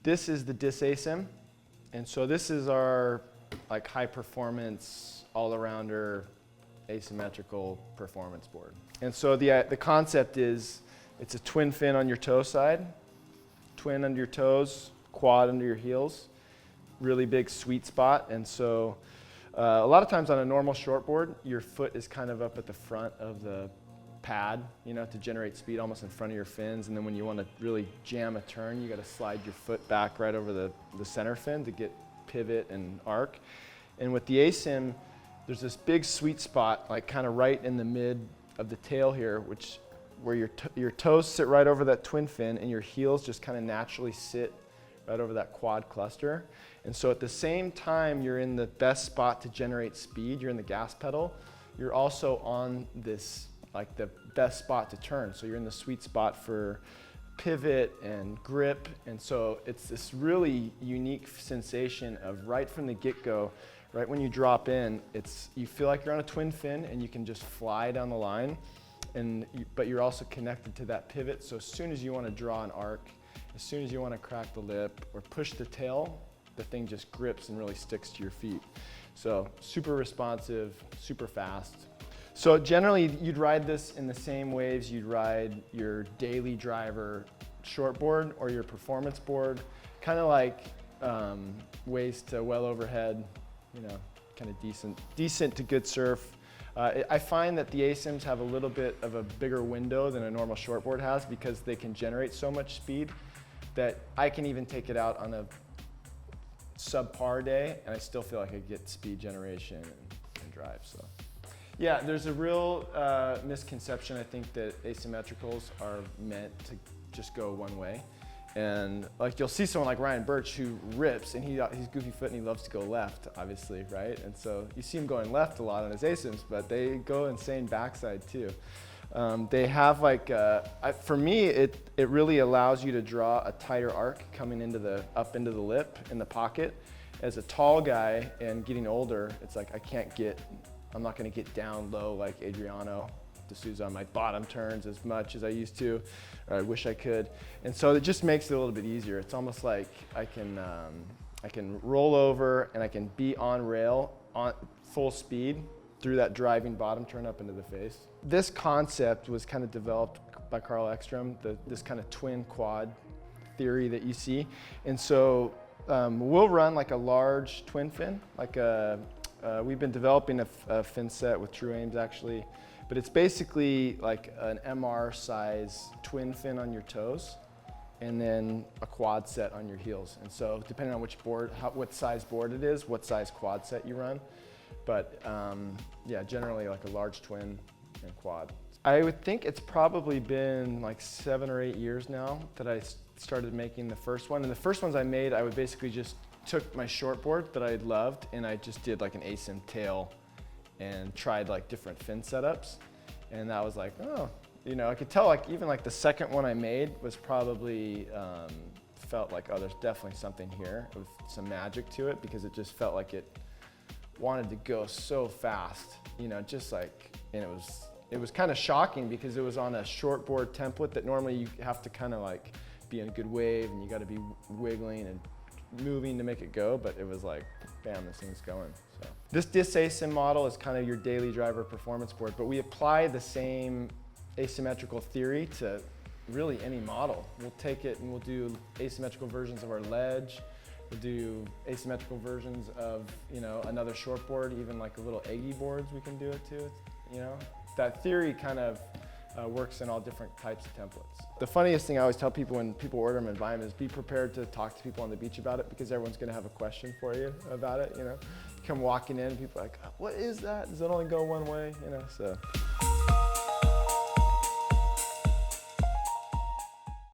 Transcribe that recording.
This is the Disaysm, and so this is our like high performance, all-arounder, asymmetrical performance board. And so the concept is it's a twin fin on your toe side, twin under your toes, quad under your heels, really big sweet spot. And so a lot of times on a normal shortboard, your foot is kind of up at the front of the pad, you know, to generate speed almost in front of your fins. And then when you want to really jam a turn, you got to slide your foot back right over the center fin to get pivot and arc. And with the Asym, there's this big sweet spot, like kind of right in the mid of the tail here, where your toes sit right over that twin fin and your heels just kind of naturally sit right over that quad cluster. And so at the same time you're in the best spot to generate speed, you're in the gas pedal, you're also on this, like the best spot to turn. So you're in the sweet spot for pivot and grip. And so it's this really unique sensation of right from the get-go, right when you drop in, you feel like you're on a twin fin and you can just fly down the line. But you're also connected to that pivot. So as soon as you want to draw an arc, as soon as you want to crack the lip or push the tail, the thing just grips and really sticks to your feet. So super responsive, super fast. So generally you'd ride this in the same waves you'd ride your daily driver shortboard or your performance board, kind of like waist to well overhead, you know, kind of decent to good surf. I find that the Asyms have a little bit of a bigger window than a normal shortboard has because they can generate so much speed that I can even take it out on a subpar day and I still feel like I get speed generation and drive. So yeah, there's a real misconception, I think, that asymmetricals are meant to just go one way. And like you'll see someone like Ryan Birch who rips and he's goofy foot and he loves to go left, obviously, right? And so you see him going left a lot on his Asyms, but they go insane backside too. They have like, for me, it really allows you to draw a tighter arc coming up into the lip in the pocket. As a tall guy and getting older, it's like I'm not gonna get down low like Adriano D'Souza on my bottom turns as much as I used to, or I wish I could. And so it just makes it a little bit easier. It's almost like I can roll over and I can be on rail on full speed through that driving bottom turn up into the face. This concept was kind of developed by Carl Ekstrom, this kind of twin quad theory that you see. And so we'll run like a large twin fin, like we've been developing a fin set with True Aims actually, but it's basically like an MR size twin fin on your toes and then a quad set on your heels. And so depending on which board, what size board it is, what size quad set you run. But yeah, generally like a large twin and quad. I would think it's probably been like 7 or 8 years now that I started making the first one. And the first ones I made, I would basically just took my shortboard that I loved and I just did like an Asym tail and tried like different fin setups. And that was like, oh, you know, I could tell like even like the second one I made was probably, felt like, oh, there's definitely something here with some magic to it because it just felt like it wanted to go so fast, you know, just like, and it was kind of shocking because it was on a shortboard template that normally you have to kind of like be in a good wave and you got to be wiggling and moving to make it go, but it was like, bam, this thing's going. So this Disaysym model is kind of your daily driver performance board, but we apply the same asymmetrical theory to really any model. We'll take it and we'll do asymmetrical versions of our ledge. We'll do asymmetrical versions of, you know, another shortboard, even like a little eggy boards we can do it too, you know. That theory kind of works in all different types of templates. The funniest thing I always tell people when people order them and buy them is be prepared to talk to people on the beach about it because everyone's gonna have a question for you about it, you know. You come walking in and people are like, what is that? Does it only go one way? You know, so.